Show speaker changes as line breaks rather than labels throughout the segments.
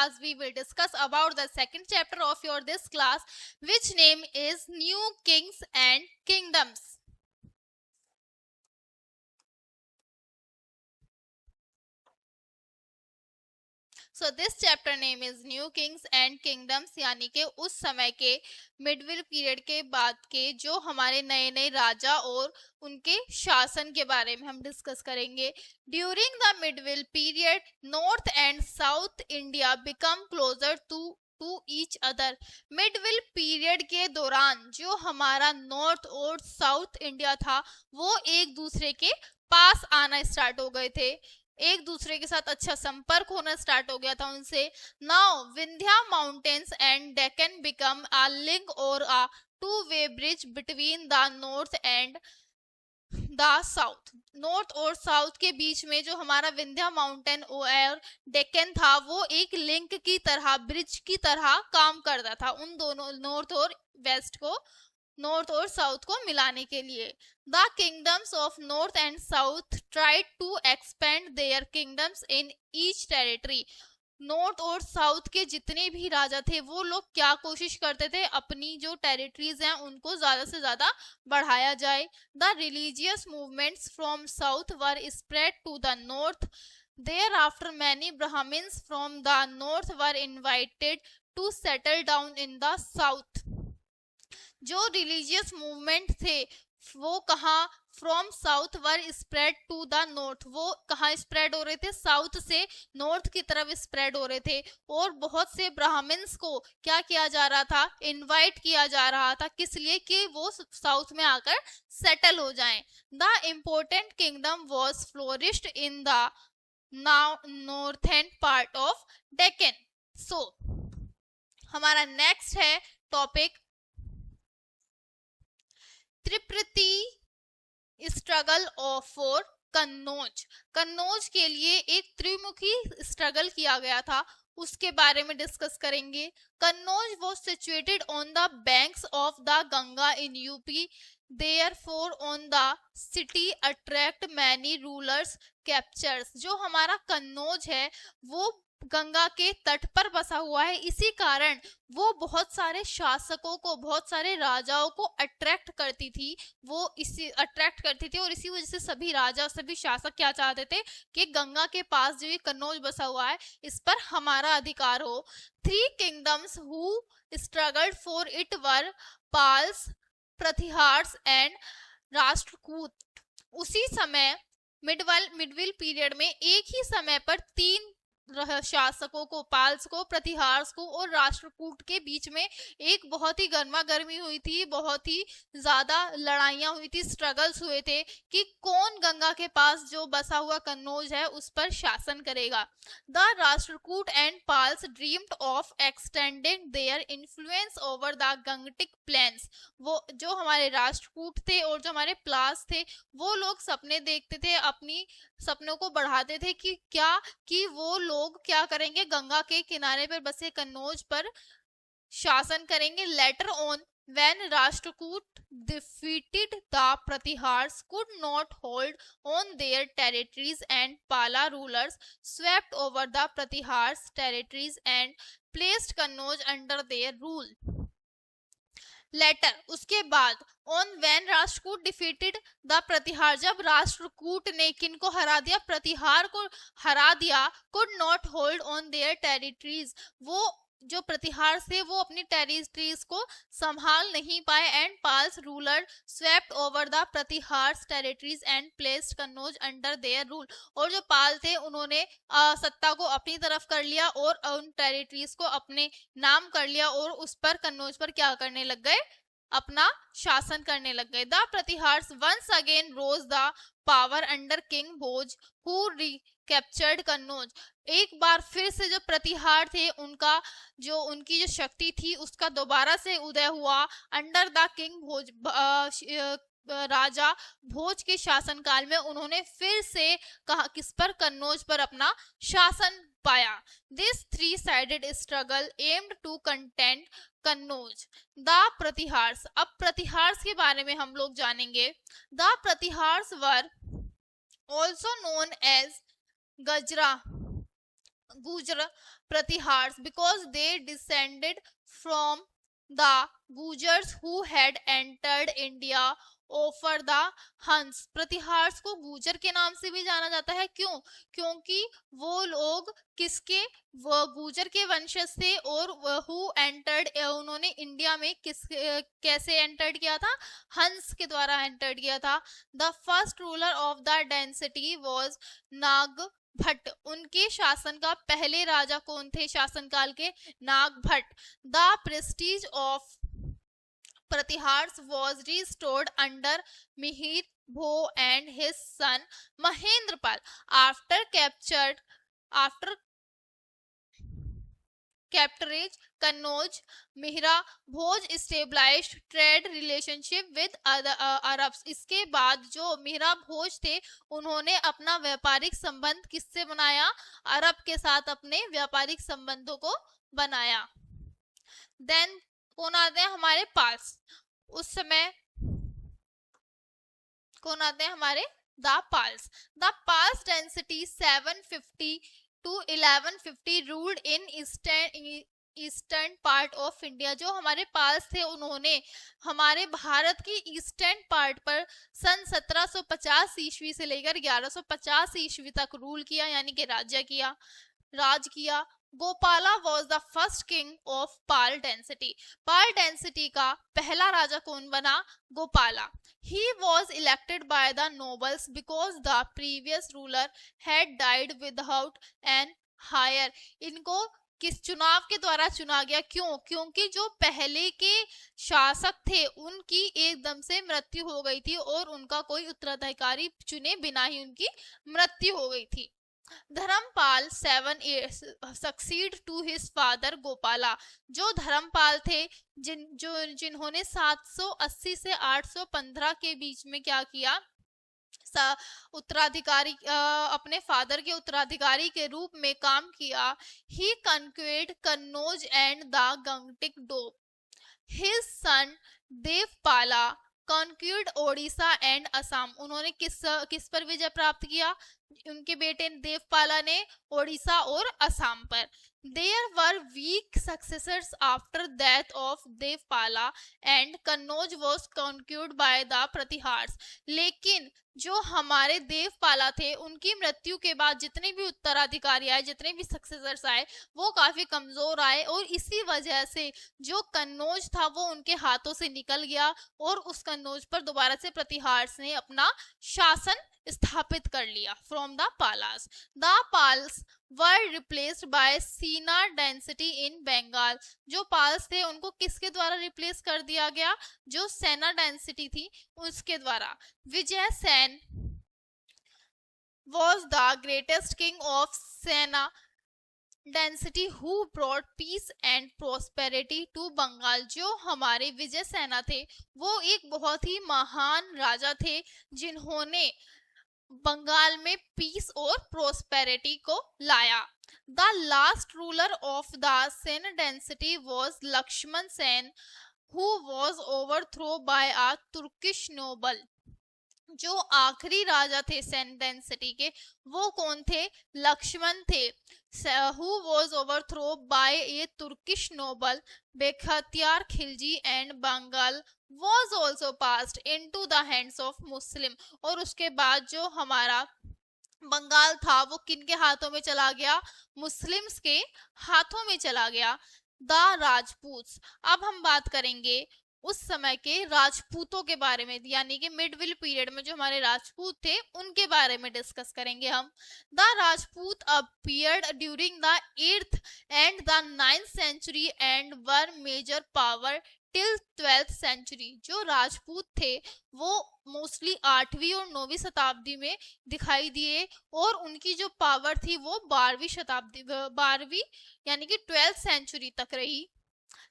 class we will discuss about the second chapter of your this class, which name is New Kings and Kingdoms. So this chapter name is new Kings and kingdoms, यानी कि उस समय के मिडविल period के बाद के जो हमारे नए नए राजा और उनके शासन के बारे में हम डिस्कस करेंगे. During the medieval period north and south India become closer to each other. Medieval period के दौरान जो हमारा नॉर्थ और साउथ इंडिया था वो एक दूसरे के पास आना स्टार्ट हो गए थे, एक दूसरे के साथ अच्छा संपर्क होना स्टार्ट हो गया था उनसे. Now Vindhya mountains and Deccan become a link और a two way bridge between the north and the south. North और साउथ के बीच में जो हमारा विंध्या माउंटेन और डेक्कन था वो एक लिंक की तरह, ब्रिज की तरह काम करता था उन दोनों नॉर्थ और वेस्ट को, नॉर्थ और साउथ को मिलाने के लिए. The kingdoms of north and south tried to expand their kingdoms in each territory. North और साउथ के जितने भी राजा थे वो लोग क्या कोशिश करते थे, अपनी जो टेरिटरीज हैं उनको ज्यादा से ज्यादा बढ़ाया जाए. The religious movements from south were spread to the north. Thereafter many Brahmins from the north were invited to settle down in the south. जो रिलीजियस मूवमेंट थे वो कहाँ, from south were spread to the north. वो कहाँ spread हो रहे थे, south से नॉर्थ की तरफ स्प्रेड हो रहे थे. और बहुत से ब्राह्मण्स को क्या किया जा रहा था, इनवाइट किया जा रहा था. किस लिए, कि वो साउथ में आकर सेटल हो जाएं. The important kingdom was flourished in the northern part of Deccan. So हमारा नेक्स्ट है topic tripartite struggle of for Kannauj. Kannauj के लिए एक त्रिमुखी स्ट्रगल किया गया था, उसके बारे में डिस्कस करेंगे. Kannauj was situated on the banks of the Ganga in UP. Therefore on the city attract many rulers captures. जो हमारा कन्नौज है वो गंगा के तट पर बसा हुआ है, इसी कारण वो बहुत सारे शासकों को, बहुत सारे राजाओं को अट्रैक्ट करती थी. वो इसी अट्रैक्ट करती थी और इसी वजह से सभी राजा, सभी शासक क्या चाहते थे कि गंगा के पास जो ये कन्नौज बसा हुआ है इस पर हमारा अधिकार हो. 3 kingdoms who struggled for it were Palas, Pratiharas and Rashtrakuta. उसी समय मिडविल पीरियड में एक ही समय पर 3 शासकों को, पाल्स को, प्रतिहार्स को और राष्ट्रकूट के बीच में एक बहुत ही गर्मा गर्मी हुई थी, बहुत ही ज्यादा लड़ाइयां हुई थी, स्ट्रगल्स हुए थे कि कौन गंगा के पास जो बसा हुआ कन्नौज है उस पर शासन करेगा. The Rashtrakuta and Palas dreamed of extending their influence over the Gangetic plains. वो जो हमारे राष्ट्रकूट थे और जो हमारे प्लास थे वो लोग सपने देखते थे, अपनी सपनों को बढ़ाते थे कि क्या, कि वो लोग क्या करेंगे, गंगा के किनारे पर बसे कन्नौज पर शासन करेंगे. Later on when Rashtrakoot defeated the Pratihars, could not hold on their territories and Pala rulers swept over the Pratihars territories and placed Kannauj under their rule. Later उसके बाद on when Rashtrakuta defeated the Pratihara, जब राष्ट्रकूट ने किनको हरा दिया, प्रतिहार को हरा दिया. Could not hold on their territories, वो जो प्रतिहार थे वो अपनी टेरिटरीज को संभाल नहीं पाए. And Palas ruler swept over the Pratiharas territories and placed Kannauj under their rule. और जो पाल थे उन्होंने सत्ता को अपनी तरफ कर लिया और उन टेरिटरीज को अपने नाम कर लिया और उस पर, कन्नौज पर क्या करने लग गए, अपना शासन करने लग गए. The Pratiharas once again rose the power under king Bhoj who recaptured Kannauj. एक बार फिर से जो प्रतिहार थे उनका जो, उनकी जो शक्ति थी उसका दोबारा से उदय हुआ अंडर द किंग भोज. राजा भोज के शासनकाल में उन्होंने फिर से कहा किस पर, कन्नौज पर अपना शासन पाया. This 3-sided struggle aimed to content Kannauj. The Pratiharas, अब प्रतिहार्स के बारे में हम लोग जानेंगे. The Pratiharas were also known as Gurjara Gujar Pratihars because they descended from the Gujars who had entered India over the हंस। प्रतिहार्स को गुजर के नाम से भी जाना जाता है, क्यों? क्योंकि वो लोग किसके, वो गुजर के वंशज थे और हु एंटर्ड, उन्होंने इंडिया में किस कैसे एंटर्ड किया था? हंस के द्वारा एंटर्ड किया था। The first ruler of the dynasty was Naga Bhatta. उनके शासन का पहले राजा कौन थे शासनकाल के? Naga Bhatta. The prestige of Pratiharas was restored under Mihir Bho and his son Mahendrapal after capturage Kannauj. Mihra Bhoj established trade relationship with other Arabs। इसके बाद जो मिहिरा भोज थे उन्होंने अपना व्यापारिक संबंध किससे बनाया? अरब के साथ अपने व्यापारिक संबंधों को बनाया। देन कौन आते हैं हमारे पास? उस समय कौन आते हैं हमारे? The Palas. The Palas dynasty 750 to 1150 ruled in eastern part of India. जो हमारे पाल्स थे उन्होंने हमारे भारत की ईस्टर्न पार्ट पर सन 1750 ईस्वी से लेकर 1150 ईस्वी तक रूल किया, यानी कि राज किया। Gopala was the first king of Pal dynasty. Pal dynasty का पहला राजा कौन बना? Gopala. He was elected by the nobles because the previous ruler had died without an heir. इनको किस चुनाव के द्वारा चुना गया? क्यों? क्योंकि जो पहले के शासक थे उनकी एकदम से मृत्यु हो गई थी और उनका कोई उत्तराधिकारी चुने बिना ही उनकी मृत्यु हो गई थी। Dharmapala 7 succeed to his father Gopala. जो धर्मपाल थे जिन्होंने 780 से 815 के बीच में क्या किया? उत्तराधिकारी अपने फादर के उत्तराधिकारी के रूप में काम किया। He conquered Kannauj and the Gangetic Doab. His son Devapala conquered Odisha and Assam. उन्होंने किस पर विजय प्राप्त किया? उनके बेटे देवपाला ने ओडिशा और असम पर। There were weak successors after death of Devapala and Kannauj was conquered by the Pratiharas. लेकिन जो हमारे देवपाला थे उनकी मृत्यु के बाद जितने भी उत्तराधिकारी आए, जितने भी सक्सेसर्स आए, वो काफी कमजोर आए और इसी वजह से जो कन्नौज था वो उनके हाथों से निकल गया और उस कन्नौज पर दोबारा से प्रतिहार्स ने अपना शासन स्थापित कर लिया from the Palas. The Palas were replaced by Sena dynasty in Bengal. जो पाल्स थे उनको किसके द्वारा रिप्लेस कर दिया गया? जो सेना डेंसिटी थी उसके द्वारा। Vijay Sen was the greatest king of Sena dynasty who brought peace and prosperity to Bengal. जो हमारे विजय सेना थे वो एक बहुत ही महान राजा थे जिन्होंने बंगाल में पीस और प्रोस्पेरिटी को लाया। The last ruler of the Sen dynasty was Lakshman Sen who was overthrow by a Turkish noble. जो आखिरी राजा थे सेन डेंसिटी के वो कौन थे? लक्ष्मण थे। who was overthrown by a Turkish noble Bekhtiyar Khilji and Bengal was also passed into the hands of Muslim। और उसके बाद जो हमारा बंगाल था वो किनके हाथों में चला गया? मुस्लिम्स के हाथों में चला गया। द राजपूत। अब हम बात करेंगे उस समय के राजपूतों के बारे में, यानी कि मिडविल पीरियड में जो हमारे राजपूत थे उनके बारे में डिस्कस करेंगे हम। The Rajput appeared during the 8th and the 9th century and were major power till 12th century. जो राजपूत थे वो मोस्टली 8वीं और 9वीं शताब्दी में दिखाई दिए और उनकी जो पावर थी वो 12वीं यानी कि 12th सेंचुरी तक रही।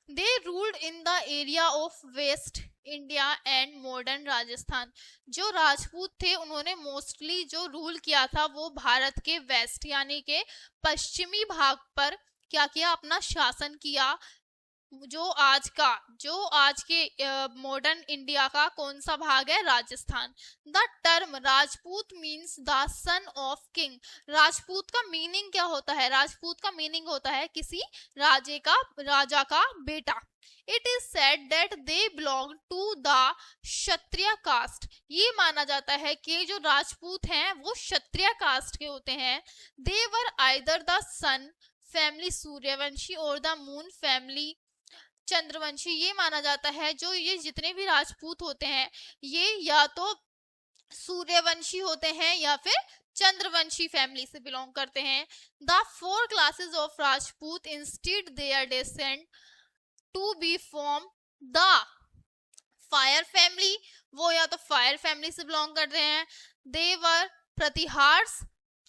They ruled in the area of West India and modern Rajasthan. जो राजपूत थे उन्होंने मोस्टली जो रूल किया था वो भारत के वेस्ट यानी के पश्चिमी भाग पर क्या किया? अपना शासन किया। जो आज के मॉडर्न इंडिया का कौन सा भाग है? Rajasthan. The term Rajput means the son of king. Rajput का मीनिंग क्या होता है? राजपूत का मीनिंग होता है किसी राजा का बेटा। It is said that they belong to the Kshatriya caste. ये माना जाता है कि जो राजपूत हैं वो क्षत्रिय कास्ट के होते हैं। They were either the sun family Suryavanshi और द मून फैमिली चंद्रवंशी। ये माना जाता है जो ये जितने भी राजपूत होते हैं ये या तो सूर्यवंशी होते हैं या फिर चंद्रवंशी फैमिली से बिलोंग करते हैं। The 4 classes of Rajput instead there descent to be from the fire family. वो या तो फायर फैमिली से बिलोंग करते हैं। They were Pratihars,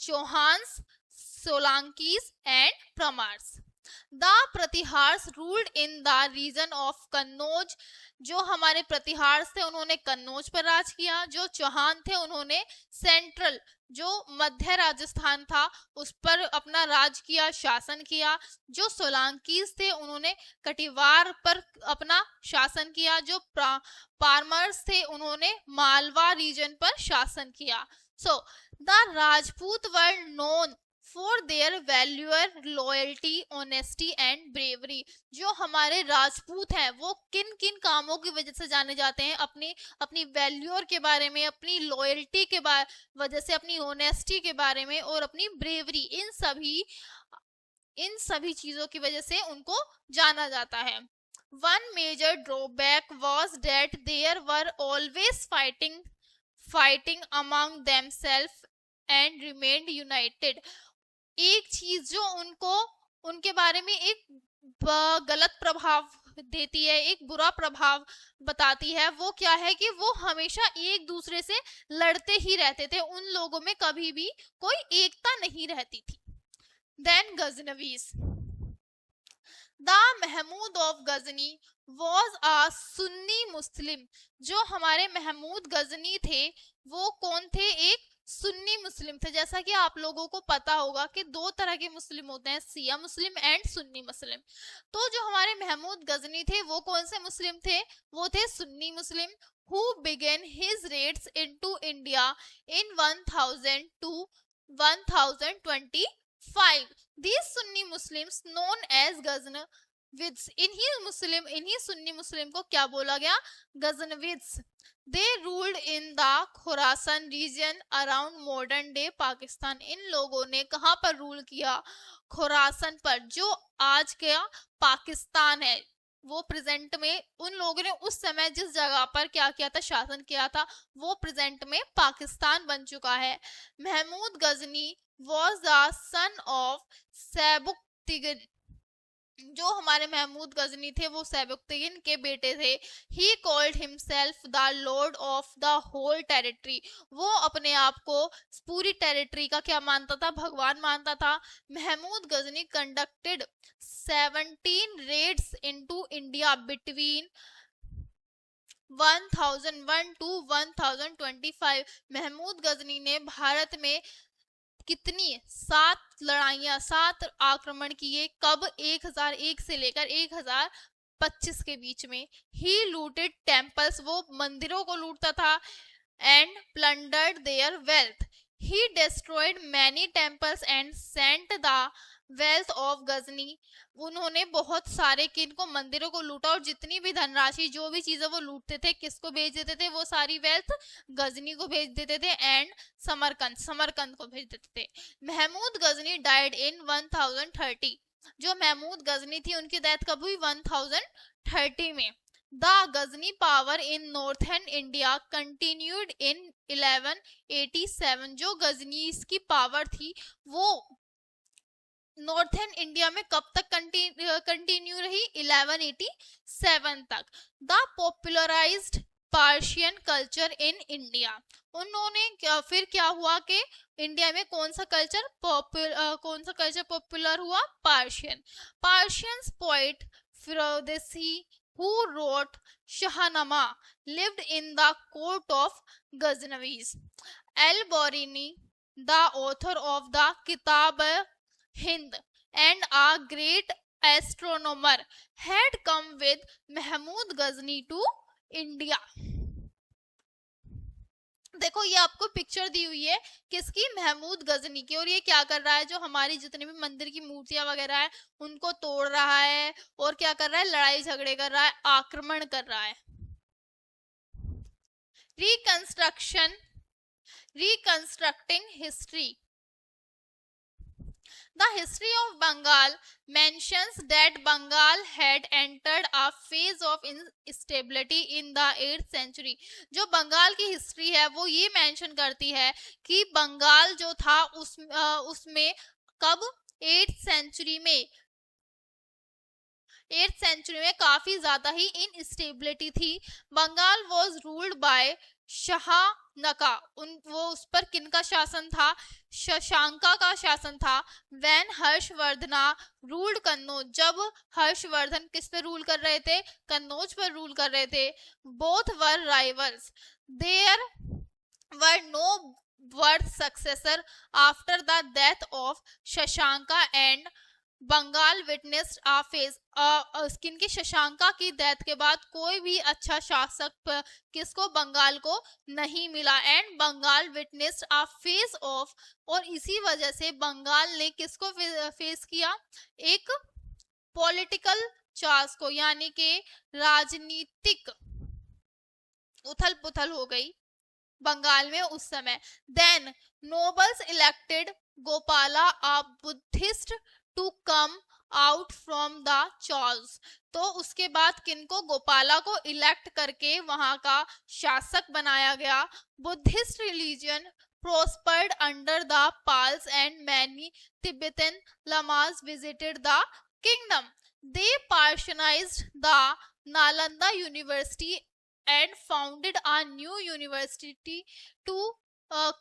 Chauhans, Solankis and Paramars. The Pratihars ruled in the region of Kannauj. जो हमारे प्रतिहार्स थे उन्होंने कन्नौज पर राज किया। जो चौहान थे उन्होंने सेंट्रल जो मध्य राजस्थान था उस पर अपना राज किया, शासन किया। जो सोलंकीज थे उन्होंने कटिवार पर अपना शासन किया। जो पारमर्स थे उन्होंने मालवा रीजन पर शासन किया। So the Rajput were known for their valuer loyalty, honesty and bravery. जो हमारे राजपूत हैं वो किन किन कामों की वजह से जाने जाते हैं? अपनी वैल्यूअर के बारे में, अपनी लॉयल्टी के वजह से, अपनी ऑनेस्टी के बारे में और अपनी ब्रेवरी, इन सभी चीजों की वजह से उनको जाना जाता है। One major drawback was that there were always fighting among themselves and remained united. एक चीज जो उनके बारे में एक गलत प्रभाव देती है, एक बुरा प्रभाव बताती है, वो क्या है कि वो हमेशा एक दूसरे से लड़ते ही रहते थे। उन लोगों में कभी भी कोई एकता नहीं रहती थी। Then Ghaznavis. The Mahmud of Ghazni was a Sunni Muslim. जो हमारे महमूद गजनी थे वो कौन थे? एक सुन्नी मुस्लिम थे। जैसा कि आप लोगों को पता होगा कि 2 तरह के मुस्लिम होते हैं, सिया मुस्लिम एंड सुन्नी मुस्लिम। तो जो हमारे महमूद गजनी थे वो कौन से मुस्लिम थे? वो थे Sunni Muslim. Who began his raids into India in 1000 to 1025। These Sunni Muslims known as Ghaznavids। इन्हीं सुन्नी मुस्लिम को क्या बोला गया? गजनविद्स। They ruled in the Khorasan region around modern day Pakistan. इन लोगों ने कहां पर रूल किया? खोरासन पर, जो आज का पाकिस्तान है। वो प्रेजेंट में उन लोगों ने उस समय जिस जगह पर क्या किया था, शासन किया था, वो प्रेजेंट में पाकिस्तान बन चुका है। Mahmood Ghazni was the son of सैबुक्तिगिन। जो हमारे महमूद गजनी थे वो सैबुक्तिगिन के बेटे थे। He called himself the lord of the whole territory। वो अपने आप को पूरी टेरिटरी का क्या मानता था? भगवान मानता था। Mahmood Ghazni conducted 17 raids into India between 1001 to 1025। Mahmood Ghazni ने भारत में कितनी 7 आक्रमण किए। कब? 1001 से लेकर 1025 के बीच में। He looted temples. वो मंदिरों को लूटता था। And plundered their wealth. He destroyed many temples and sent the wealth of Ghazni. उन्होंने बहुत सारे किनको मंदिरों को लूटा और जितनी भी धनराशि, जो भी चीजें वो लूटते थे, किसको भेज देते थे? वो सारी वेल्थ गजनी को भेज देते थे एंड समरकंद को भेज देते थे। Mahmud Ghazni died in 1030। जो महमूद गजनी थी उनकी डेथ कब हुई? 1030 में। The Ghazni power in northern India continued in 1187। जो गजनी की पावर थी वो नॉर्थर्न इंडिया में कब तक कंटिन्यू रही? 1187 तक। They popularised Persian culture in India. उन्होंने फिर क्या हुआ कि इंडिया में कौन सा कल्चर पॉपुलर हुआ? Persians poet Firdausi who wrote Shahnama lived in the court of Ghaznavis. Al-Biruni, the author of the Kitab Hind and a great astronomer had come with Mahmud Ghazni to India. देखो ये आपको picture दी हुई है किसकी, महमूद गजनी की, और ये क्या कर रहा है, जो हमारी जितने भी मंदिर की मूर्तियां वगैरह है उनको तोड़ रहा है और क्या कर रहा है, लड़ाई झगड़े कर रहा है, आक्रमण कर रहा है। Reconstructing history. The history of Bengal mentions that Bengal had entered a phase of instability in the 8th century. जो बंगाल की हिस्ट्री है वो ये मेंशन करती है कि बंगाल जो था उसमें कब 8th सेंचुरी में काफी ज्यादा ही इनस्टेबिलिटी थी। बंगाल वॉज रूल्ड बाय शाहनका, वो उस पर किनका शासन था, शशांका का शासन था। व्हेन हर्षवर्धना रूल्ड कन्नौज, जब हर्षवर्धन किस पे रूल कर रहे थे, कन्नौज पर रूल कर रहे थे। Both were rivals, there were no worth successor after the death of Shashanka and Bengal witnessed a phase, किनकी, शशांका की डेथ के बाद कोई भी अच्छा शासक किसको, बंगाल को नहीं मिला। And Bengal witnessed a phase of, और इसी वजह से बंगाल ने किसको फेस किया, एक पॉलिटिकल चार्ज को, यानी कि राजनीतिक उथल पुथल हो गई बंगाल में उस समय। Then nobles elected Gopala a Buddhist to come out from the चार्ल्स, तो उसके बाद किनको, गोपाला को इलेक्ट करके वहां का शासक बनाया गया। Buddhist religion prospered under the Pals and many Tibetan lamas visited the kingdom. They patronized the Nalanda University and founded a new university to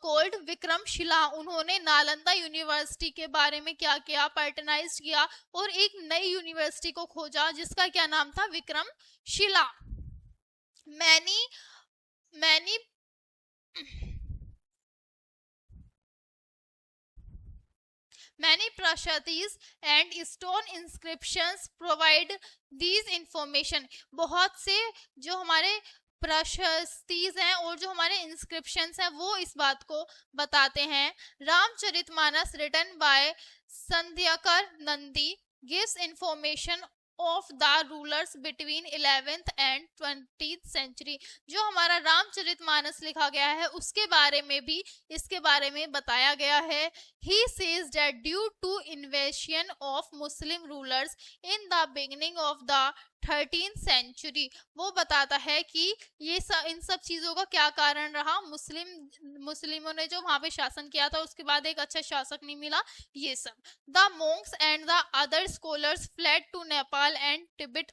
cold Vikramshila. उन्होंने नालंदा यूनिवर्सिटी के बारे में क्या किया, पैटर्नाइज किया और एक नई यूनिवर्सिटी को खोजा जिसका क्या नाम था, Vikramshila. Many prashatis and stone inscriptions provide these information. बहुत से जो हमारे प्रशस्तिज हैं और जो हमारे इंस्क्रिप्शंस हैं वो इस बात को बताते हैं। Ramcharitmanas written by Sandhyakar Nandi gives information of the rulers between 11th and 20th century. जो हमारा रामचरितमानस लिखा गया है उसके बारे में भी इसके बारे में बताया गया है। He says that due to invasion of Muslim rulers in the beginning of the 13th century, वो बताता है कि ये इन सब चीजों का क्या कारण रहा, मुस्लिमों ने जो वहां पे शासन किया था उसके बाद एक अच्छा शासक नहीं मिला, ये सब। The monks and the other scholars fled to Nepal and Tibet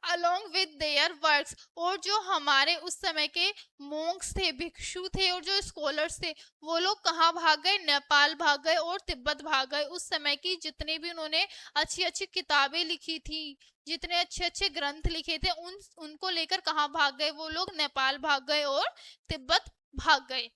along with their works, और जो हमारे उस समय के मोंक्स थे, भिक्षु थे और जो स्कॉलर्स थे वो लोग कहाँ भाग गए, नेपाल भाग गए और तिब्बत भाग गए। उस समय की जितने भी उन्होंने अच्छी अच्छी किताबें लिखी थी, जितने अच्छे अच्छे ग्रंथ लिखे थे उनको लेकर कहाँ भाग गए वो लोग, नेपाल भाग गए और तिब्बत भाग गए।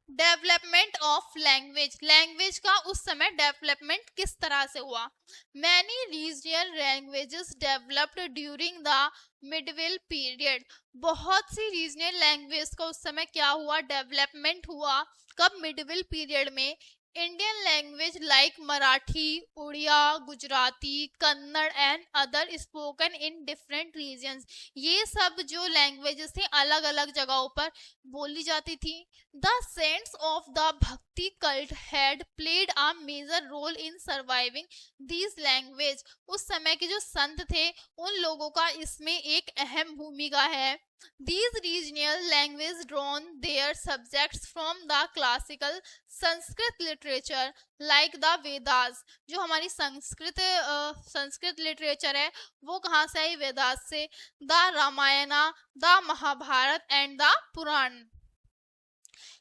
डेवलपमेंट ऑफ लैंग्वेज का उस समय डेवलपमेंट किस तरह से हुआ। Many regional languages developed during the medieval period, बहुत सी रीजनल लैंग्वेज का उस समय क्या हुआ, डेवलपमेंट हुआ। कब, मिडविल पीरियड में। Indian language like Marathi, Odia, Gujarati, Kannada and other spoken in different regions, ये सब जो लैंग्वेजेस थी अलग अलग जगहों पर बोली जाती थी। The saints of the bhakti cult had played a major role in surviving this language, उस समय के जो संत थे उन लोगों का इसमें एक अहम भूमिका है। These regional languages drawn their subjects from the classical Sanskrit literature like the Vedas, जो हमारी संस्कृत लिटरेचर है वो कहाँ से आई, वेदास से। The Ramayana, the Mahabharata and the Purana.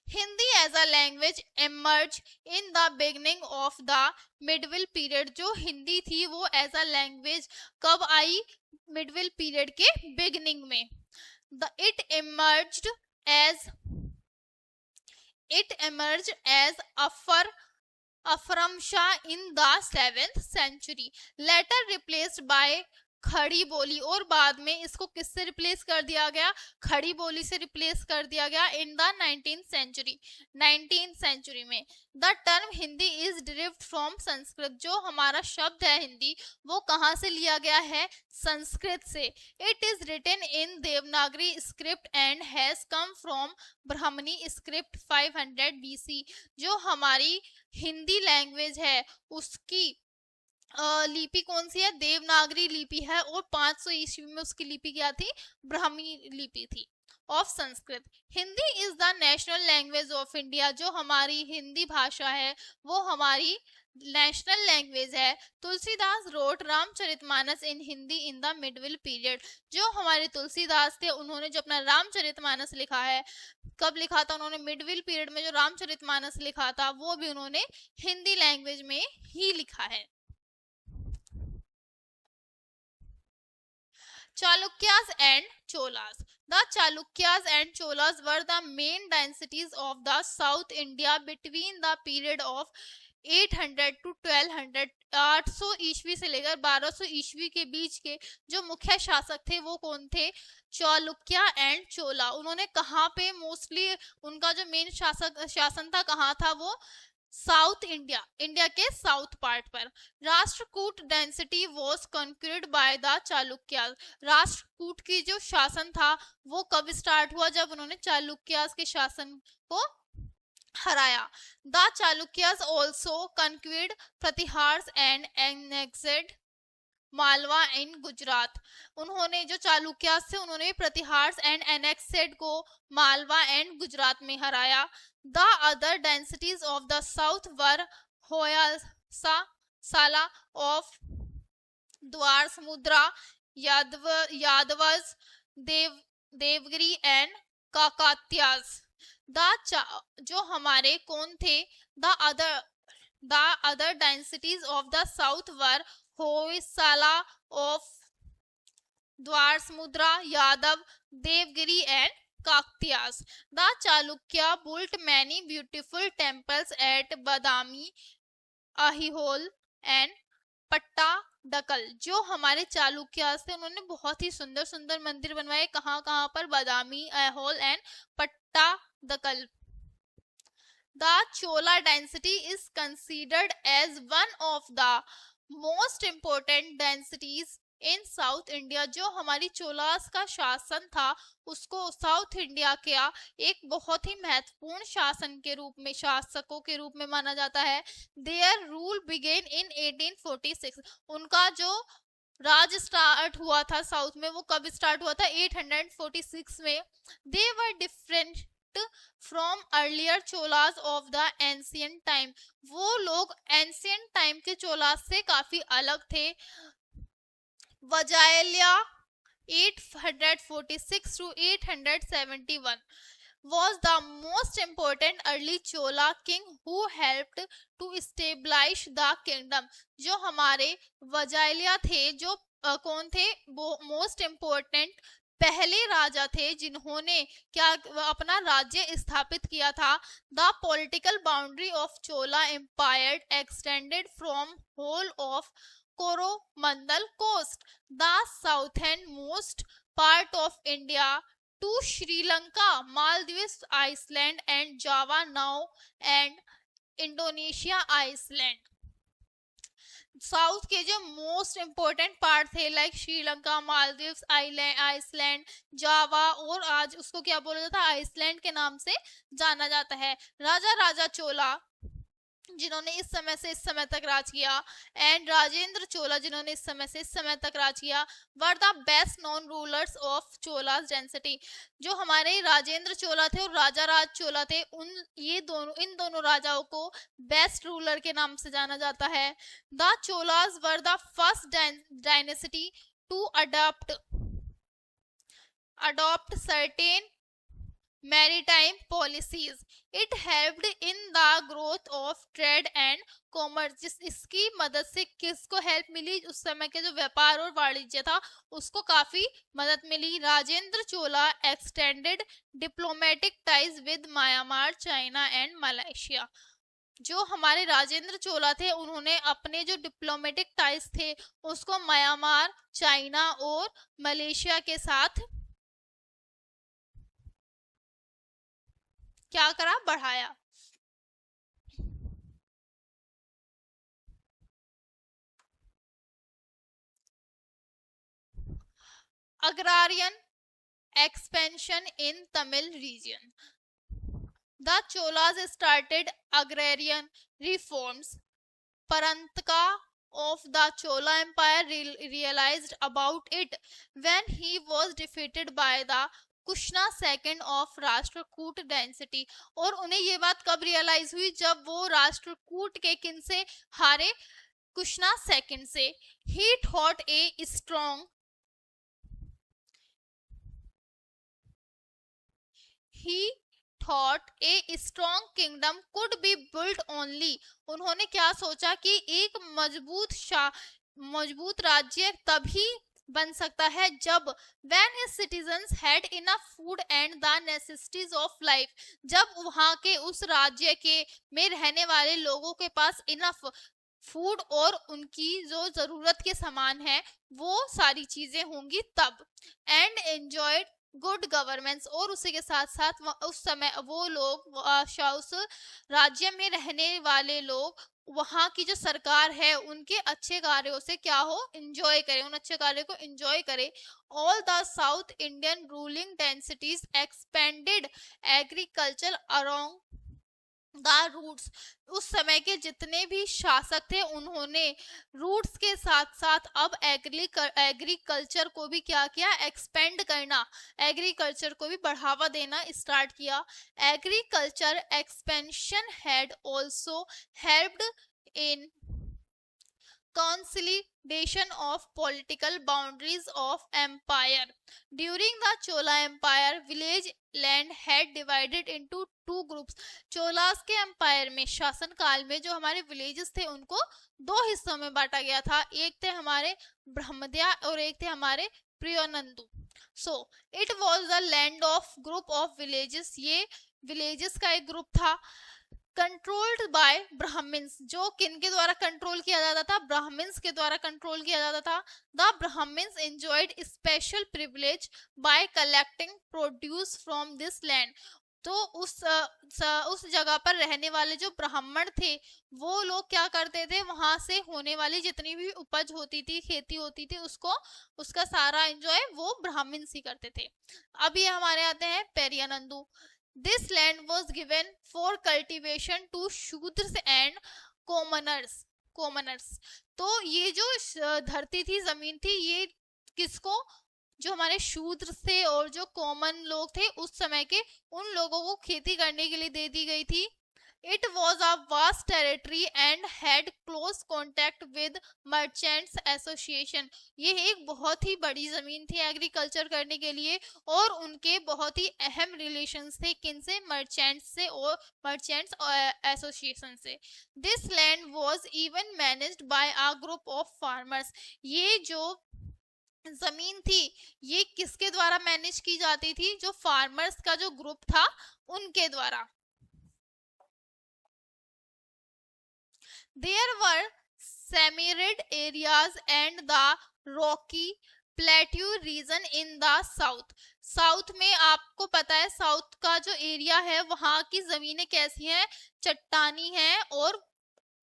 Hindi as a language emerged in the beginning of the medieval period, जो हिंदी थी वो एज अ लैंग्वेज कब आई, मिडविल पीरियड के बिगिनिंग में। It emerged as upper Aframsha in the 7th century, later replaced by खड़ी बोली, और बाद में इसको किससे रिप्लेस कर दिया गया, खड़ी बोली से रिप्लेस कर दिया गया इन द 19th सेंचुरी में। The term Hindi is derived from Sanskrit, जो हमारा शब्द है हिंदी वो कहाँ से लिया गया है, संस्कृत से। It is written in Devanagari script and has come from Brahmani script 500 BC। जो हमारी हिंदी लैंग्वेज है उसकी लिपि कौन सी है, देवनागरी लिपि है, और 500 ईस्वी में उसकी लिपि क्या थी, ब्राह्मी लिपि थी of Sanskrit. Hindi is the national language of India, जो हमारी हिंदी भाषा है वो हमारी नेशनल लैंग्वेज है। Tulsidas wrote Ramcharitmanas in Hindi in the medieval period, जो हमारे तुलसीदास थे उन्होंने जो अपना रामचरितमानस लिखा है, कब लिखा था उन्होंने, मिडविल पीरियड में जो रामचरितमानस लिखा था वो भी उन्होंने हिंदी लैंग्वेज में ही लिखा है। Chalukyas and Cholas. The Chalukyas and Cholas were the main dynasties of the South India between the period of 800 to 1200। 800 ईस्वी से लेकर 1200 ईस्वी के बीच के जो मुख्य शासक थे वो कौन थे, चालुक्य एंड चोला। उन्होंने कहाँ पे मोस्टली उनका जो मेन शासन था कहाँ था, वो साउथ इंडिया, इंडिया के साउथ पार्ट पर। Rashtrakuta dynasty was conquered by the Chalukya. Rashtrakuta की जो शासन था वो कब स्टार्ट हुआ, जब उन्होंने चालुक्यास के शासन को हराया। The Chalukyas also conquered Pratihara and annexed Malwa in Gujarat. उन्होंने जो चालुक्यास थे उन्होंने प्रतिहार एंड एनेक्सेड को मालवा एंड गुजरात में हराया। The other densities of the south were Hoysa, Sala of Dwar Samudra, Yadavas, Devgiri and Kakatiyas। जो हमारे कौन थे, the other densities of the south were Hoysala of Dwar Samudra, Yadav, Devgiri and Kaktiyas। The Chalukya built many beautiful temples at Badami, Ahihol and Pattadakal. जो हमारे चालुक्यास थे उन्होंने बहुत ही सुंदर सुंदर मंदिर बनवाए, कहाँ कहाँ पर, Badami, Aihole and Pattadakal. The Chola dynasty is considered as one of the most important densities in south India. जो हमारी चोलास का शासन था उसको साउथ इंडिया का एक बहुत ही महत्वपूर्ण शासन के रूप में, शासकों के रूप में माना जाता है। There rule began in 1846। उनका जो राज स्टार्ट हुआ था साउथ में वो कब स्टार्ट हुआ था, 846 में। They were different from earlier Cholas of the ancient time. वो लोग एंशियंट टाइम के चोलास से काफी अलग थे। Vijayalaya 846 to 871 was the most important early Chola king who helped to establish the kingdom। जो हमारे वजायलिया थे, जो कौन थे, वो मोस्ट इम्पोर्टेंट पहले राजा थे जिन्होंने क्या अपना राज्य स्थापित किया था। The political boundary of Chola empire extended from whole of Coromandel coast, the southernmost part of India, to Sri Lanka, Maldives, Iceland and Java now and Indonesia Iceland। South के जो मोस्ट इम्पोर्टेंट पार्ट थे like Sri Lanka, Maldives, Iceland, जावा, और आज उसको क्या बोला जाता है, आइसलैंड के नाम से जाना जाता है। राजा चोला जिन्होंने इस समय से इस समय तक राज किया एंड राजेंद्र चोला जिन्होंने इस समय से इस समय तक राज किया were the best known rulers of Cholas density. जो हमारे राजेंद्र चोला थे और राजा राज चोला थे, इन दोनों राजाओं को बेस्ट रूलर के नाम से जाना जाता है। The Cholas were the first dynasty to adopt certain maritime policies। It helped in the growth of trade and commerce। इसकी मदद से किसको हेल्प मिली, उस समय के जो व्यापार और वाणिज्य था उसको काफी मदद मिली। Rajendra Chola extended diplomatic ties with Myanmar, China and Malaysia. जो हमारे राजेंद्र चोला थे उन्होंने अपने जो डिप्लोमेटिक टाइज थे उसको म्यांमार, चाइना और मलेशिया के साथ क्या करा, बढ़ाया। agrarian expansion in Tamil region. The Cholas started agrarian reforms. Parantaka of the Chola Empire realized about it when he was defeated by the Krishna second of Rashtrakuta dynasty. और उन्हें ये बात कब रियलाइज हुई, जब वो राष्ट्रकूट के किन से हारे, कुशना सेकंड से। ही thought a strong he thought a strong kingdom could be built only। उन्होंने क्या सोचा कि एक मजबूत राज्य तभी बन सकता है जब when his citizens had enough food and the necessities of life, जब वहां के उस राज्य के में रहने वाले लोगों के पास इनफ फूड और उनकी जो जरूरत के सामान है वो सारी चीजें होंगी तब। एंड एंजॉयड गुड गवर्नेंस, और उसी के साथ साथ उस समय वो लोग उस राज्य में रहने वाले लोग वहां की जो सरकार है उनके अच्छे कार्यों से क्या हो, एंजॉय करें, उन अच्छे कार्यों को एंजॉय करें। All the south Indian ruling dynasties expanded agriculture around the roots. उस समय के जितने भी शासक थे उन्होंने रूट्स के साथ साथ अब एग्रीकल्चर को भी क्या किया, एक्सपेंड करना, एग्रीकल्चर को भी बढ़ावा देना स्टार्ट किया। Agriculture expansion had also helped in consolidation of political boundaries of empire. During the Chola Empire, village land had divided into two groups. Cholas के एम्पायर में, शासन काल में, जो हमारे विलेजेस थे उनको दो हिस्सों में बांटा गया था। एक थे हमारे ब्रह्मद्या और एक थे हमारे प्रियोनंदु। So it was the land of group of villages, ये विलेजेस का एक ग्रुप था। कंट्रोल्ड बाय ब्राह्मण्स, जो किन के द्वारा कंट्रोल किया जाता था, ब्राह्मण्स के द्वारा कंट्रोल किया जाता था। The Brahmins enjoyed special privilege by collecting produce from this land. तो उस जगह पर रहने वाले जो ब्राह्मण थे वो लोग क्या करते थे, वहां से होने वाली जितनी भी उपज होती थी, खेती होती थी, उसका सारा एंजॉय वो ब्राह्मण्स ही करते थे। अब ये हमारे आते हैं पेरियानंदू। This land was given for cultivation to शूद्र and commoners। तो ये जो धरती थी, जमीन थी, ये किसको, जो हमारे शूद्र थे और जो कॉमन लोग थे उस समय के, उन लोगों को खेती करने के लिए दे दी गई थी। It was a vast territory and had close contact with merchants association। ये एक बहुत ही बड़ी जमीन थी एग्रीकल्चर करने के लिए और उनके बहुत ही अहम रिलेशंस थे किनसे, मर्चेंट्स से और मर्चेंट्स एसोसिएशन से। This land was even managed by a group of farmers। ये जो जमीन थी ये किसके द्वारा मैनेज की जाती थी, जो फार्मर्स का जो ग्रुप था उनके द्वारा। There were semi-arid areas and the rocky plateau region in the south। South में आपको पता है साउथ का जो एरिया है वहां की जमीनें कैसी हैं, चट्टानी हैं और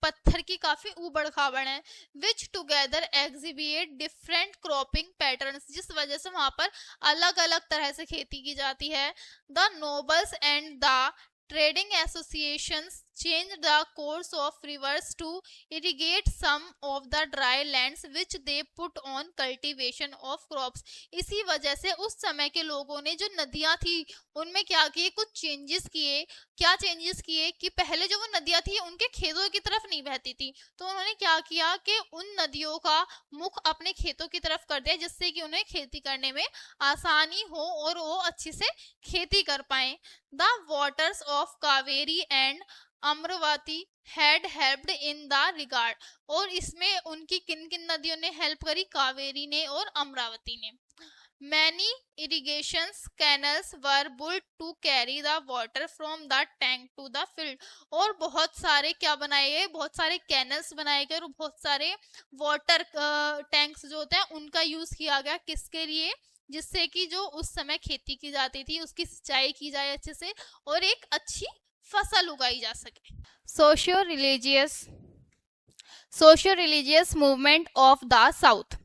पत्थर की काफी ऊबड़ खाबड़ है। Which together exhibit different cropping patterns, जिस वजह से वहां पर अलग अलग तरह से खेती की जाती है। The nobles and the trading associations changed the course of rivers to irrigate some of the dry lands which they put on cultivation of crops। इसी वजह से उस समय के लोगों ने जो नदियां थी उनमें क्या किए, कुछ चेंजेस किए। क्या चेंजेस किए कि पहले जो वो नदियां थी उनके खेतों की तरफ नहीं बहती थी, तो उन्होंने क्या किया कि उन नदियों का मुख अपने खेतों की तरफ कर दिया जिससे कि उन्हें खेती करने में आसानी हो और वो अच्छी से खेती कर पाए। The waters of Kaveri and अम्रवती had helped in the regard। और इसमें उनकी किन किन नदियों ने हेल्प करी, कावेरी ने और अमरावती ने। Many irrigation canals were built to carry the water from the tank to the field. और बहुत सारे क्या बनाए गए, बहुत सारे कैनल्स बनाए गए और बहुत सारे वाटर टैंक्स जो होते हैं उनका यूज किया गया, किसके लिए, जिससे कि जो उस समय खेती की जाती थी उसकी सिंचाई की जाए अच्छे से और एक अच्छी फसल उगाई जा सके। Socio religious movement of the south.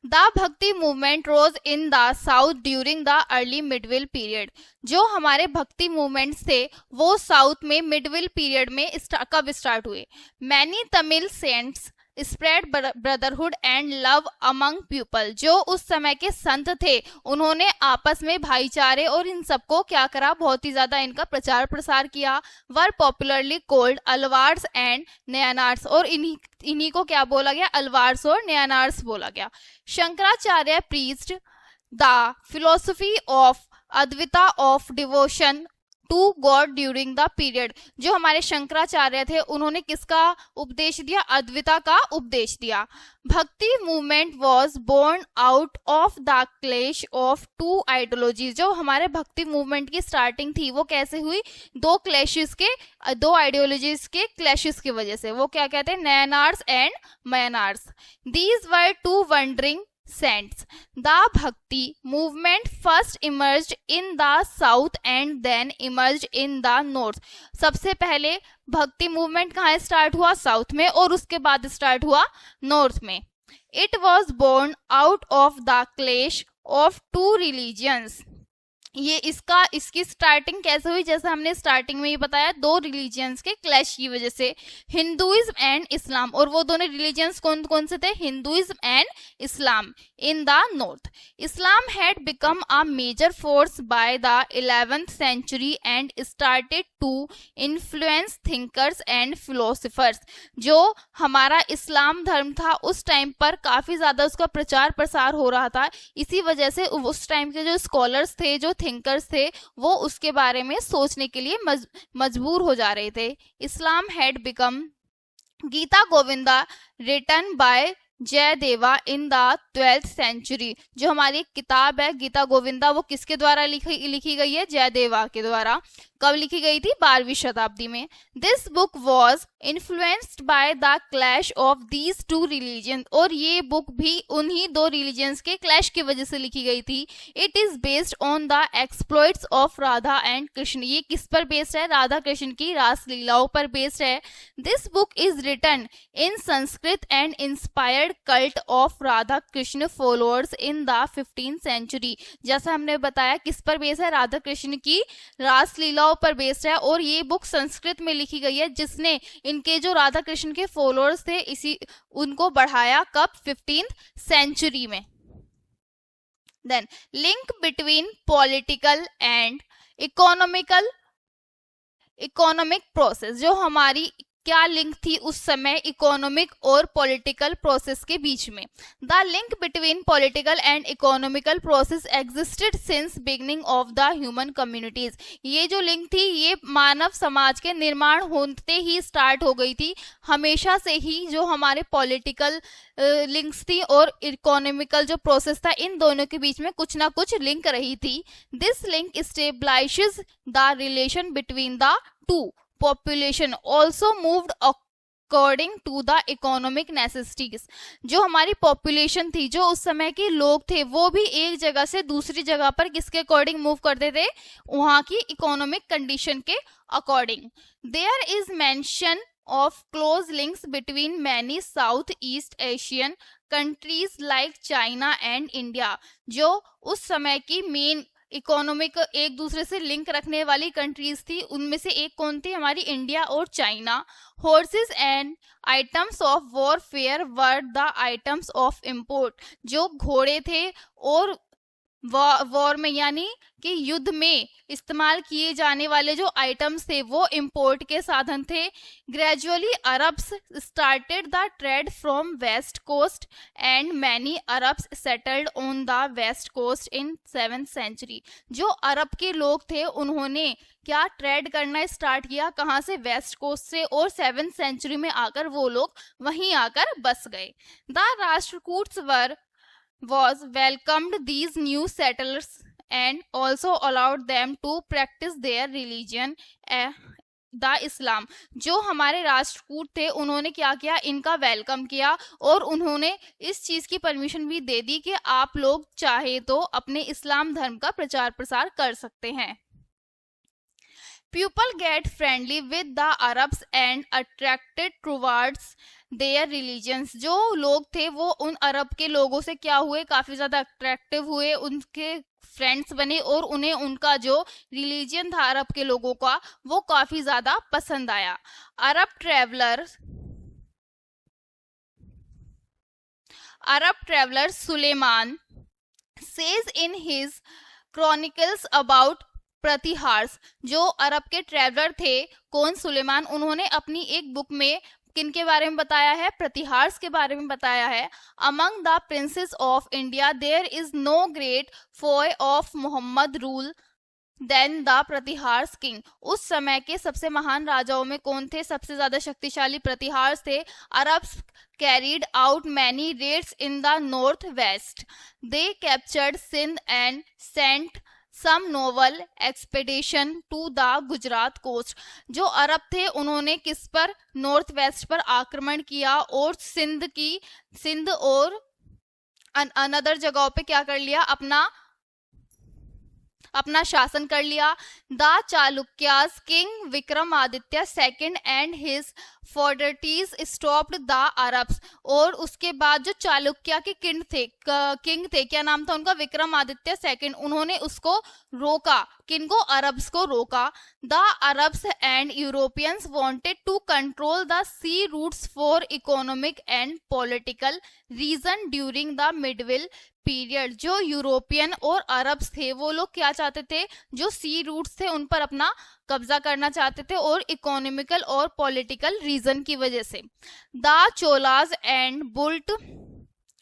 The Bhakti movement rose in the south during the early medieval period. जो हमारे भक्ति मूवमेंट्स थे वो साउथ में मिडविल पीरियड में कब स्टार्ट हुए। Many Tamil saints spread brotherhood and love among people. जो उस समय के संत थे उन्होंने आपस में भाईचारे और इन सबको क्या करा, बहुत ही ज्यादा इनका प्रचार प्रसार किया। वर popularly cold Alvars and Nayanars. और इन्हीं को क्या बोला गया, अलवार्स और नयानार्स बोला गया। Shankaracharya preached the philosophy of Advaita of devotion to God during the period. जो हमारे शंकराचार्य थे उन्होंने किसका उपदेश दिया, अद्विता का उपदेश दिया। Bhakti movement was born out of the clash of two ideologies. जो हमारे भक्ति मूवमेंट की स्टार्टिंग थी वो कैसे हुई, दो आइडियोलॉजीज के क्लैशेस की वजह से। वो क्या कहते हैं, Nayanars and Mayanars. These were two wandering saints. The Bhakti movement first emerged in the south and then emerged in the north. सबसे पहले भक्ति मूवमेंट कहाँ स्टार्ट हुआ, साउथ में, और उसके बाद स्टार्ट हुआ नॉर्थ में। It was born out of the clash of two religions. ये इसकी स्टार्टिंग कैसे हुई, जैसे हमने स्टार्टिंग में ही बताया, दो रिलीजियंस के क्लैश की वजह से, हिंदुइज्म एंड इस्लाम। और वो दोनों रिलीजियंस कौन कौन से थे, Hinduism and Islam. In the north Islam had become a major force by the 11th century and started to influence thinkers and philosophers. जो हमारा इस्लाम धर्म था उस टाइम पर काफी ज्यादा उसका प्रचार प्रसार हो रहा था। इसी वजह से उस टाइम के जो स्कॉलर्स थे, जो थिंकर्स थे, वो उसके बारे में सोचने के लिए मजबूर हो जा रहे थे। Islam had become Gita Govinda written by Jayadeva in the 12th century। जो हमारी किताब है गीता गोविंदा वो किसके द्वारा लिखी गई है, जयदेवा के द्वारा। कब लिखी गई थी, 12वीं शताब्दी में। This book was influenced by the clash of these two religion. और ये बुक भी उन्हीं दो रिलीजन्स के क्लैश की वजह से लिखी गई थी। It is based on the exploits of Radha and Krishna. ये किस पर बेस्ड है, राधा कृष्ण की रासलीलाओं पर बेस्ड है। This book is written in Sanskrit and inspired cult of Radha Krishna followers in the 15th century। जैसा हमने बताया किस पर बेस्ड है, राधा कृष्ण की रासलीला पर बेस्ड है। और ये बुक संस्कृत में लिखी गई है, जिसने इनके जो राधा कृष्ण के फॉलोअर्स थे उनको बढ़ाया कब, 15th century में। Then link between political and economic process. जो हमारी क्या लिंक थी उस समय इकोनॉमिक और पॉलिटिकल प्रोसेस के बीच में। The link between political and economical process existed since beginning of the human communities. ये जो लिंक थी ये मानव समाज के निर्माण होते ही स्टार्ट हो गई थी। हमेशा से ही जो हमारे पॉलिटिकल लिंक्स थी और इकोनॉमिकल जो प्रोसेस था, इन दोनों के बीच में कुछ ना कुछ लिंक रही थी। This link stabilises the relation between the two. Population also moved according to the economic necessities। जो हमारी पॉपुलेशन थी, जो उस समय के लोग थे, वो भी एक जगह से दूसरी जगह पर किसके अकॉर्डिंग मूव करते थे, वहां की इकोनॉमिक कंडीशन के according. There is mention of close links between many Southeast Asian countries like China and India। जो उस समय की मेन इकोनॉमिक एक दूसरे से लिंक रखने वाली कंट्रीज थी, उनमें से एक कौन थी, हमारी इंडिया और China. Horses and items of warfare were the items of import. जो घोड़े थे और वॉर में यानी कि युद्ध में इस्तेमाल किए जाने वाले जो आइटम्स थे वो इंपोर्ट के साधन थे। Gradually Arabs started the trade from west coast and many Arabs settled on the west coast in 7th century। जो अरब के लोग थे उन्होंने क्या ट्रेड करना स्टार्ट किया, कहाँ से, वेस्ट कोस्ट से, और 7th century में आकर वो लोग वहीं आकर बस गए। The Rashtrakutas were was welcomed these new settlers and also allowed them to practice their religion, the Islam. जो हमारे राष्ट्रकूट थे उन्होंने क्या किया, इनका वेलकम किया और उन्होंने इस चीज की परमिशन भी दे दी कि आप लोग चाहे तो अपने इस्लाम धर्म का प्रचार प्रसार कर सकते हैं। People get friendly with the Arabs and attracted towards their religions। जो लोग थे वो उन अरब के लोगों से क्या हुए, काफी ज्यादा अट्रैक्टिव हुए, उनके फ्रेंड्स बने और उन्हें उनका जो रिलीजियन था अरब के लोगों का वो काफी ज्यादा पसंद आया। Arab traveller Sulaiman says in his chronicles about Pratihars. जो अरब के ट्रेवलर थे, कौन, सुलेमान, उन्होंने अपनी एक बुक में किन के बारे में बताया है, प्रतिहार्स के बारे में बताया है। Among the princes of India there is no great foe of Mohammad rule than the Pratihars king. उस समय के सबसे महान राजाओं में कौन थे, सबसे ज्यादा शक्तिशाली प्रतिहार्स थे। Arabs carried out many raids in the northwest. They captured Sindh and sent some naval expedition to the Gujarat coast। जो अरब थे उन्होंने किस पर, नॉर्थ वेस्ट पर आक्रमण किया और सिंध और अनदर जगहों पे क्या कर लिया, अपना शासन कर लिया। The Chalukyas king Vikramaditya second and his Fortis stopped the Arabs. और उसके बाद जो चालुक्य के किंग थे, क्या नाम था उनका, विक्रमादित्य सेकंड, उन्होंने उसको रोका, किनको, अरब्स को रोका। The Arabs and Europeans wanted to control the sea routes for economic and political reason during the medieval period. जो यूरोपियन और अरब्स थे वो लोग क्या चाहते थे, जो सी रूट्स थे उन पर अपना कब्जा करना चाहते थे और इकोनॉमिकल और पॉलिटिकल रीजन की वजह से। The Cholas and built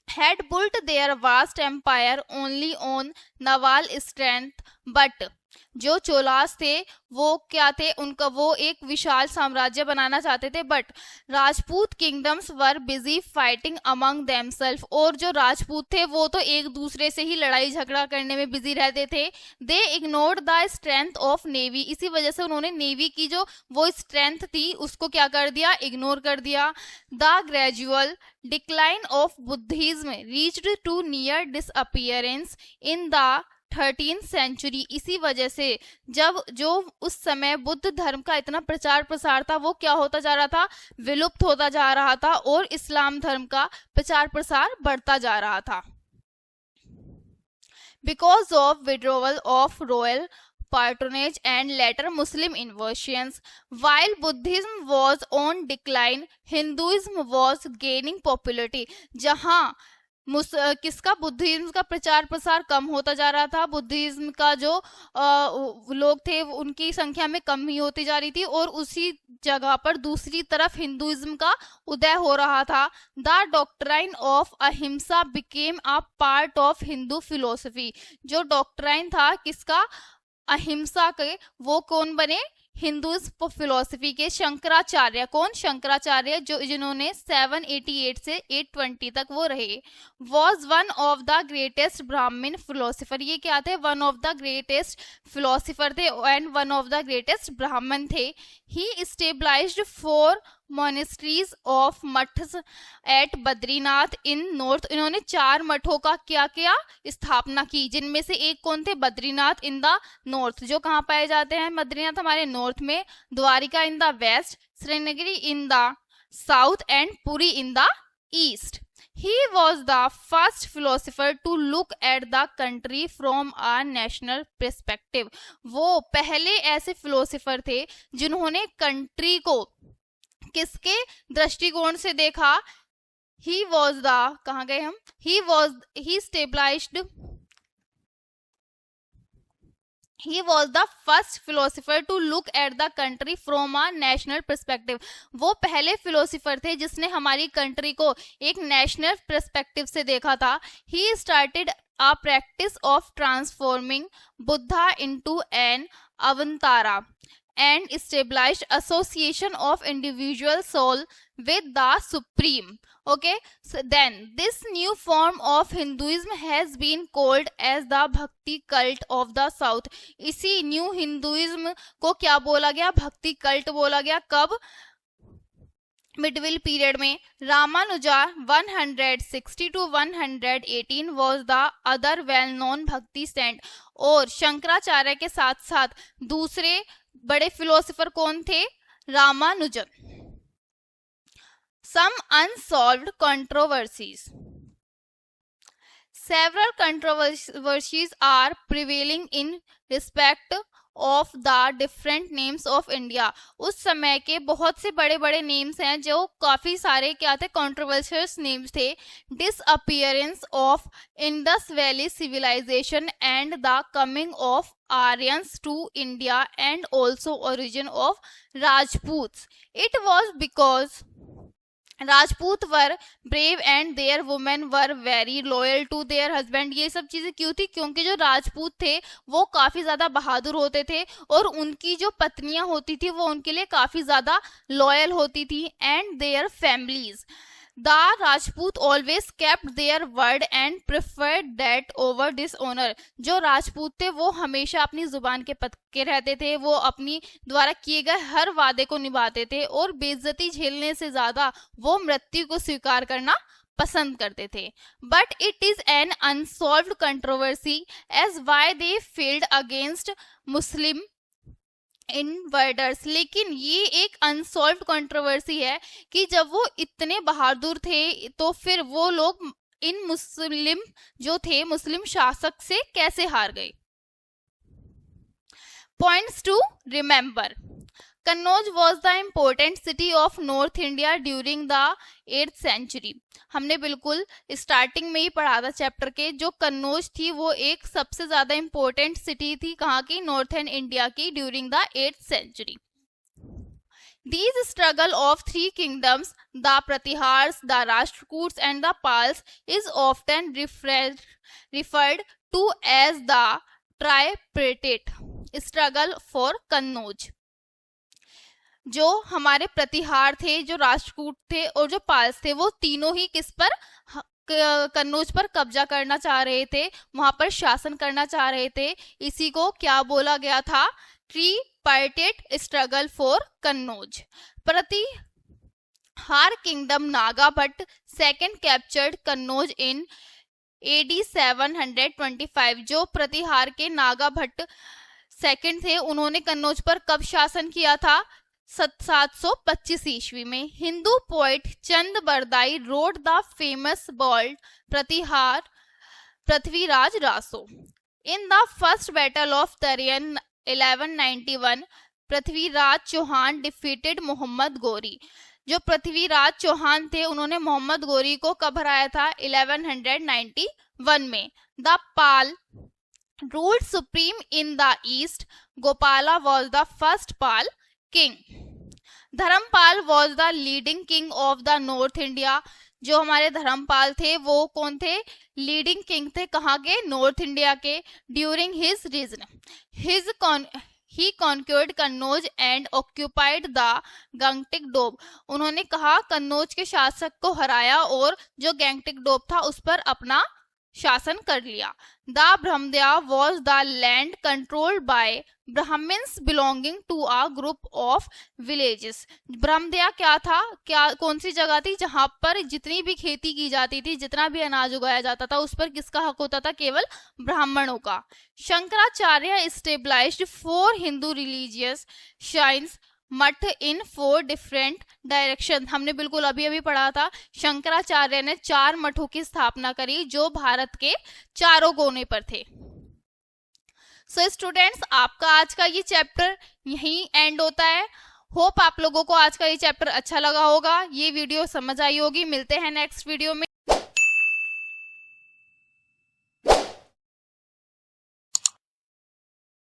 had built their vast empire only on naval strength, but जो चोलास थे वो क्या थे, उनका वो एक विशाल साम्राज्य बनाना चाहते थे, but Rajput kingdoms were busy fighting among themselves. और जो राजपूत थे वो तो एक दूसरे से ही लड़ाई झगड़ा करने में बिजी रहते थे। They ignored the strength of navy. इसी वजह से उन्होंने नेवी की जो वो स्ट्रेंथ थी उसको क्या कर दिया, इग्नोर कर दिया। The gradual decline of Buddhism reached to near disappearance in the 13th century. इसी वजह से जब जो उस समय बुद्ध धर्म का इतना प्रचार प्रसार था वो क्या होता जा रहा था, विलुप्त होता जा रहा था और इस्लाम धर्म का प्रचार प्रसार बढ़ता जा रहा था। Because of withdrawal of royal patronage and later Muslim invasions, while Buddhism was on decline, Hinduism was gaining popularity। जहां किसका, बुद्धिज्म का प्रचार प्रसार कम होता जा रहा था, बुद्धिज्म का जो लोग थे उनकी संख्या में कमी होती जा रही थी और उसी जगह पर दूसरी तरफ हिंदुइज्म का उदय हो रहा था। द डॉक्ट्राइन ऑफ अहिंसा became a part of Hindu philosophy. जो डॉक्ट्राइन था किसका, अहिंसा के, वो कौन बने, हिंदू फिलोसफी के शंकराचार्य। कौन, शंकराचार्य, जो जिन्होंने 788 से 820 तक वो रहे। Was one of the greatest Brahmin philosopher. ये क्या थे, one of the greatest philosopher थे and one of the greatest Brahmin थे। He established 4 monasteries of maths at Badrinath in north. इन्होंने 4 मठों का क्या किया, स्थापना की, जिनमें से एक कौन थे, बद्रीनाथ इन द नॉर्थ। जो कहाँ पाए जाते हैं, बद्रीनाथ हमारे नॉर्थ में, Dwarka in the west, Sringeri in the south and Puri in the east. He was the first philosopher to look at the country from a national perspective। वो पहले ऐसे फिलोसफर थे जिन्होंने कंट्री को किसके दृष्टिकोण से देखा। ही वॉज द, कहाँ गए हम, he was the first philosopher to look at the country from a national perspective। वो पहले फिलोसफर थे जिसने हमारी कंट्री को एक नेशनल पर्सपेक्टिव से देखा था। He started a practice of transforming Buddha into an avatara and established association of individual soul with the supreme। Okay, so then this new form of Hinduism has been called as the Bhakti cult of the South. इसी new Hinduism को क्या बोला गया? भक्ति cult बोला गया. कब? Medieval period में. Ramanuja 160 to 118 was the other well known भक्ति सेंट. और शंकराचार्य के साथ साथ दूसरे बड़े फिलोसोफर कौन थे? Ramanujan. Some unsolved controversies. Several controversies are prevailing in respect of the different names of India. उस समय के बहुत से बड़े बड़े नेम्स हैं जो काफी सारे क्या थे? controversial नेम्स थे. Disappearance of Indus Valley civilization and the coming of Aryans to India and also origin of Rajputs. It was because Rajput were brave and their women were very loyal to their husband. ये सब चीजें क्यों थी? क्योंकि जो राजपूत थे वो काफी ज्यादा बहादुर होते थे और उनकी जो पत्नियां होती थी वो उनके लिए काफी ज्यादा लॉयल होती थी. And their families. The Rajput always kept their word and preferred that over dishonour. जो राजपूत थे वो हमेशा अपनी जुबान के पक्के रहते थे. वो अपनी द्वारा किए गए हर वादे को निभाते थे और बेइज्जती झेलने से ज्यादा वो मृत्यु को स्वीकार करना पसंद करते थे. But it is an unsolved controversy as why they failed against Muslim invaders. लेकिन ये एक अनसॉल्व्ड कंट्रोवर्सी है कि जब वो इतने बहादुर थे तो फिर वो लोग इन मुस्लिम जो थे मुस्लिम शासक से कैसे हार गए. Points to remember. Kannauj was the important city of north India during the 8th century. हमने बिल्कुल स्टार्टिंग में ही पढ़ा था चैप्टर के. जो कन्नौज थी वो एक सबसे ज्यादा इम्पोर्टेंट सिटी थी. कहाँ की? नॉर्थर्न इंडिया की during the 8th century. These struggle of three kingdoms, the Pratihars, the Rashtrakuts and the Pals, is often referred to as the tripartite struggle for Kannauj. जो हमारे प्रतिहार थे, जो राष्ट्रकूट थे और जो पाल्स थे वो तीनों ही किस पर? कन्नौज पर कब्जा करना चाह रहे थे, वहां पर शासन करना चाह रहे थे. इसी को क्या बोला गया था? Tripartite struggle for Kannauj. Pratihara kingdom Naga Bhatta second captured Kannauj in AD 725. जो प्रतिहार के नागा भट्ट सेकंड थे उन्होंने कन्नौज पर कब शासन किया था? 725 ईस्वी में. Hindu poet Chand Bardai wrote the famous ballad Pratihara Prithviraj Raso. In the first battle of Tarain 1191 Prithviraj Chauhan defeated Muhammad Ghori. जो पृथ्वीराज चौहान थे उन्होंने मोहम्मद गोरी को कब हराया था? 1191 में. The Pal ruled supreme in the east. Gopala was the first Pal king. Dharmapala was the leading king of the North India. जो हमारे धर्मपाल थे वो कौन थे? लीडिंग किंग थे. कहाँ के? नॉर्थ इंडिया के. During his reign he conquered Kannauj and occupied the Gangetic Doab. उन्होंने कहा कन्नौज के शासक को हराया और जो गंगटिक डोब था उस पर अपना शासन कर लिया. The Brahmadeya was the land controlled by Brahmins belonging to a group of villages. Brahmadeya क्या था? कौन सी जगह थी जहां पर जितनी भी खेती की जाती थी, जितना भी अनाज उगाया जाता था उस पर किसका हक होता था? केवल ब्राह्मणों का. Shankaracharya established 4 Hindu religious shrines मठ इन 4 डिफरेंट डायरेक्शन. हमने बिल्कुल अभी अभी पढ़ा था. शंकराचार्य ने 4 मठों की स्थापना करी जो भारत के चारों कोने पर थे. सो स्टूडेंट्स, आपका आज का ये चैप्टर यहीं एंड होता है. होप आप लोगों को आज का ये चैप्टर अच्छा लगा होगा, ये वीडियो समझ आई होगी. मिलते हैं नेक्स्ट वीडियो में.